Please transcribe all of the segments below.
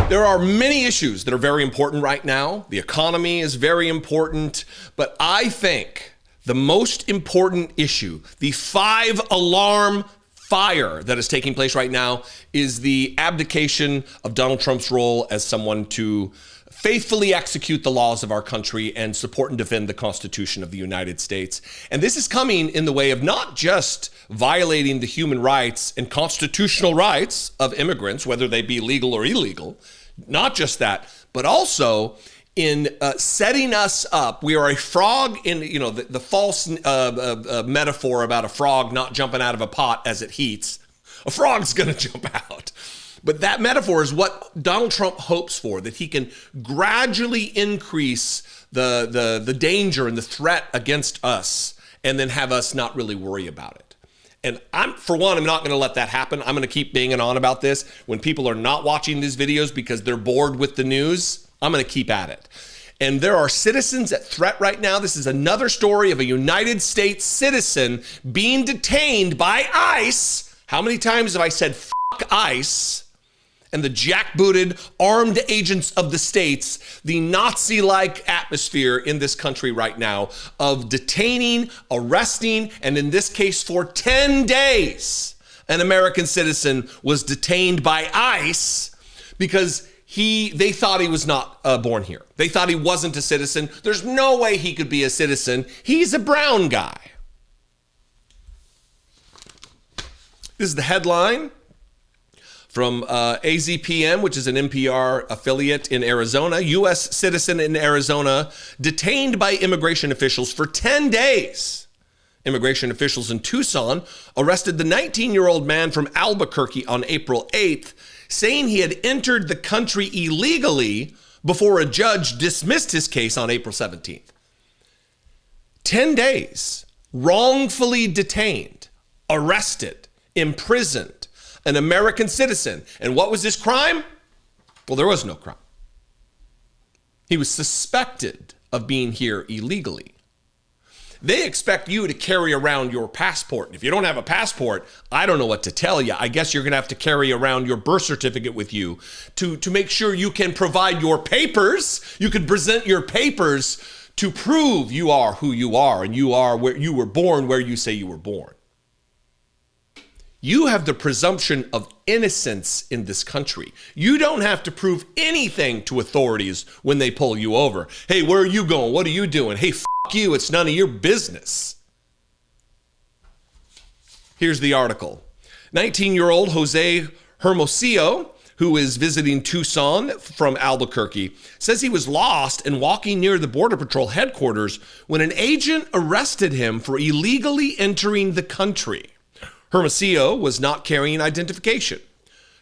There are many issues that are very important right now. The economy is very important, but I think the most important issue, the 5-alarm fire that is taking place right now, is the abdication of Donald Trump's role as someone to faithfully execute the laws of our country and support and defend the Constitution of the United States. And this is coming in the way of not just violating the human rights and constitutional rights of immigrants, whether they be legal or illegal, not just that, but also in setting us up. We are a frog in, the false metaphor about a frog not jumping out of a pot as it heats. A frog's gonna jump out. But that metaphor is what Donald Trump hopes for, that he can gradually increase the danger and the threat against us and then have us not really worry about it. And I'm not going to let that happen. I'm going to keep banging on about this. When people are not watching these videos because they're bored with the news, I'm going to keep at it. And there are citizens at threat right now. This is another story of a United States citizen being detained by ICE. How many times have I said fuck ICE? And the jackbooted armed agents of the states, the Nazi-like atmosphere in this country right now of detaining, arresting, and in this case for 10 days, an American citizen was detained by ICE because they thought he was not born here. They thought he wasn't a citizen. There's no way he could be a citizen. He's a brown guy. This is the headline from AZPM, which is an NPR affiliate in Arizona. U.S. citizen in Arizona detained by immigration officials for 10 days. Immigration officials in Tucson arrested the 19-year-old man from Albuquerque on April 8th, saying he had entered the country illegally before a judge dismissed his case on April 17th. 10 days, wrongfully detained, arrested, imprisoned, an American citizen. And what was his crime? Well, there was no crime. He was suspected of being here illegally. They expect you to carry around your passport. And if you don't have a passport, I don't know what to tell you. I guess you're going to have to carry around your birth certificate with you to make sure you can provide your papers. You can present your papers to prove you are who you are and you are where you were born, where you say you were born. You have the presumption of innocence in this country. You don't have to prove anything to authorities when they pull you over. Hey, where are you going? What are you doing? Hey, fuck you. It's none of your business. Here's the article. 19-year-old Jose Hermosillo, who is visiting Tucson from Albuquerque, says he was lost and walking near the Border Patrol headquarters when an agent arrested him for illegally entering the country. Hermosillo was not carrying identification.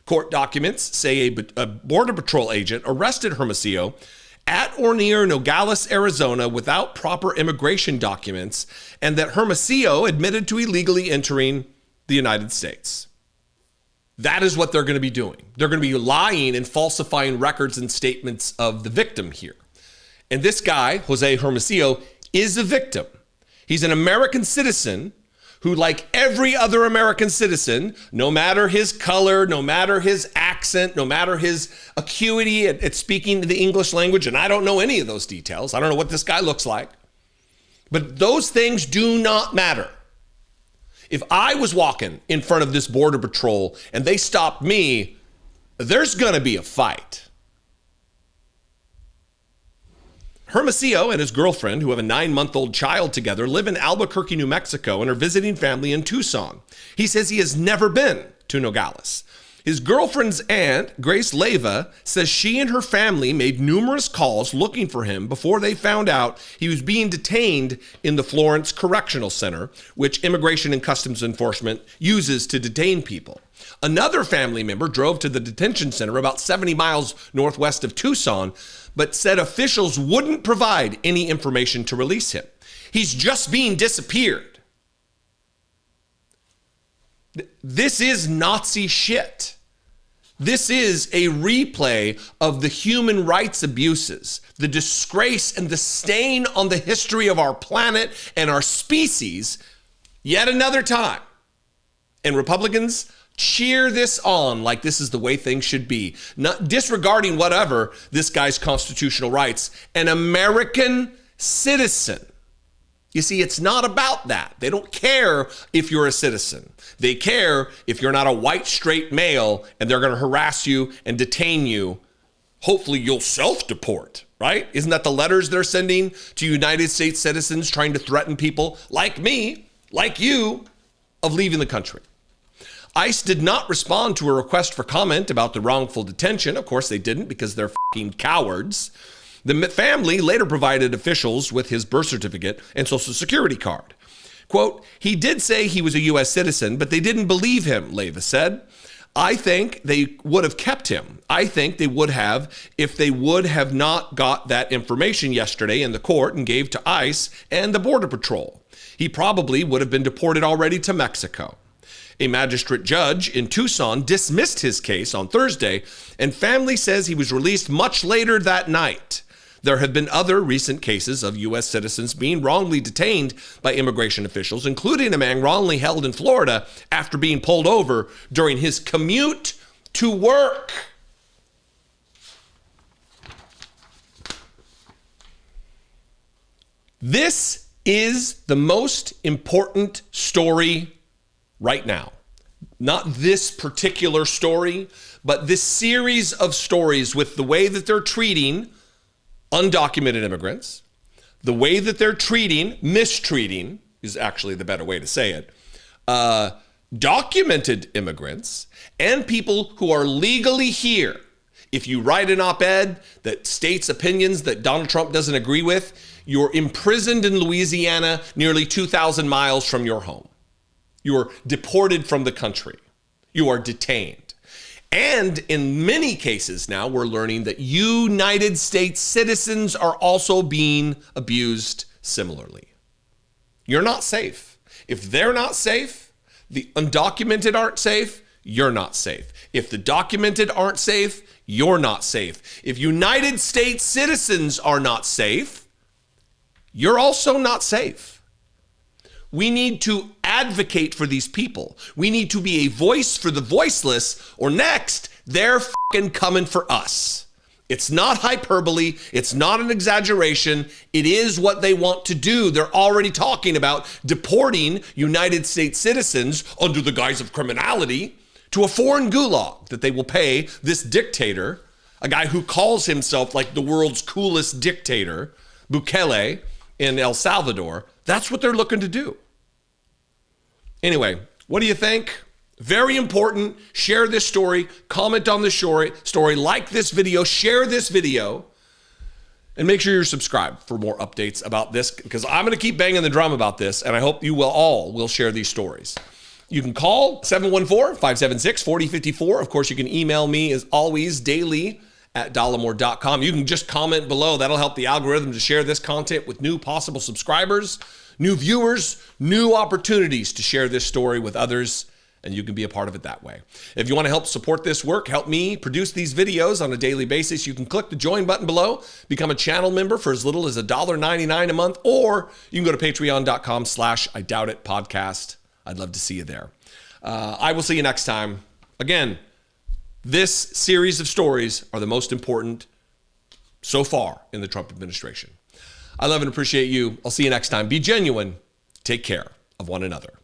Court documents say a Border Patrol agent arrested Hermosillo at or near Nogales, Arizona, without proper immigration documents, and that Hermosillo admitted to illegally entering the United States. That is what they're going to be doing. They're going to be lying and falsifying records and statements of the victim here. And this guy, Jose Hermosillo, is a victim. He's an American citizen who, like every other American citizen, no matter his color, no matter his accent, no matter his acuity at speaking the English language, and I don't know any of those details. I don't know what this guy looks like. But those things do not matter. If I was walking in front of this Border Patrol and they stopped me, there's gonna be a fight. Hermosillo and his girlfriend, who have a 9-month-old child together, live in Albuquerque, New Mexico, and are visiting family in Tucson. He says he has never been to Nogales. His girlfriend's aunt, Grace Leyva, says she and her family made numerous calls looking for him before they found out he was being detained in the Florence Correctional Center, which Immigration and Customs Enforcement uses to detain people. Another family member drove to the detention center about 70 miles northwest of Tucson, but said officials wouldn't provide any information to release him. He's just being disappeared. This is Nazi shit. This is a replay of the human rights abuses, the disgrace and the stain on the history of our planet and our species yet another time. And Republicans, cheer this on like this is the way things should be, not disregarding whatever this guy's constitutional rights. An American citizen. You see, it's not about that. They don't care if you're a citizen. They care if you're not a white, straight male, and they're going to harass you and detain you. Hopefully you'll self-deport, right? Isn't that the letters they're sending to United States citizens trying to threaten people like me, like you, of leaving the country? ICE did not respond to a request for comment about the wrongful detention. Of course they didn't, because they're fucking cowards. The family later provided officials with his birth certificate and social security card. Quote, he did say he was a U.S. citizen, but they didn't believe him, Leyva said. I think they would have kept him. I think they would have if they would have not got that information yesterday in the court and gave to ICE and the Border Patrol. He probably would have been deported already to Mexico. A magistrate judge in Tucson dismissed his case on Thursday, and family says he was released much later that night. There have been other recent cases of U.S. citizens being wrongly detained by immigration officials, including a man wrongly held in Florida after being pulled over during his commute to work. This is the most important story right now. Not this particular story, but this series of stories with the way that they're treating undocumented immigrants, the way that they're mistreating is actually the better way to say it, documented immigrants and people who are legally here. If you write an op-ed that states opinions that Donald Trump doesn't agree with, you're imprisoned in Louisiana nearly 2,000 miles from your home. You're deported from the country. You are detained. And in many cases now, we're learning that United States citizens are also being abused similarly. You're not safe. If they're not safe, the undocumented aren't safe, you're not safe. If the documented aren't safe, you're not safe. If United States citizens are not safe, you're also not safe. We need to advocate for these people. We need to be a voice for the voiceless, or next, they're fucking coming for us. It's not hyperbole. It's not an exaggeration. It is what they want to do. They're already talking about deporting United States citizens under the guise of criminality to a foreign gulag that they will pay this dictator, a guy who calls himself like the world's coolest dictator, Bukele in El Salvador. That's what they're looking to do. Anyway, what do you think? Very important. Share this story, comment on the story, like this video, share this video, and make sure you're subscribed for more updates about this, because I'm going to keep banging the drum about this, and I hope you will share these stories. You can call 714-576-4054. Of course, you can email me as always, daily@dollemore.com. You can just comment below. That'll help the algorithm to share this content with new possible subscribers, new viewers, new opportunities to share this story with others, and you can be a part of it that way. If you want to help support this work, help me produce these videos on a daily basis, you can click the join button below, become a channel member for as little as $1.99 a month, or you can go to patreon.com/IDoubtItPodcast. I'd love to see you there. I will see you next time. Again, this series of stories are the most important so far in the Trump administration. I love and appreciate you. I'll see you next time. Be genuine. Take care of one another.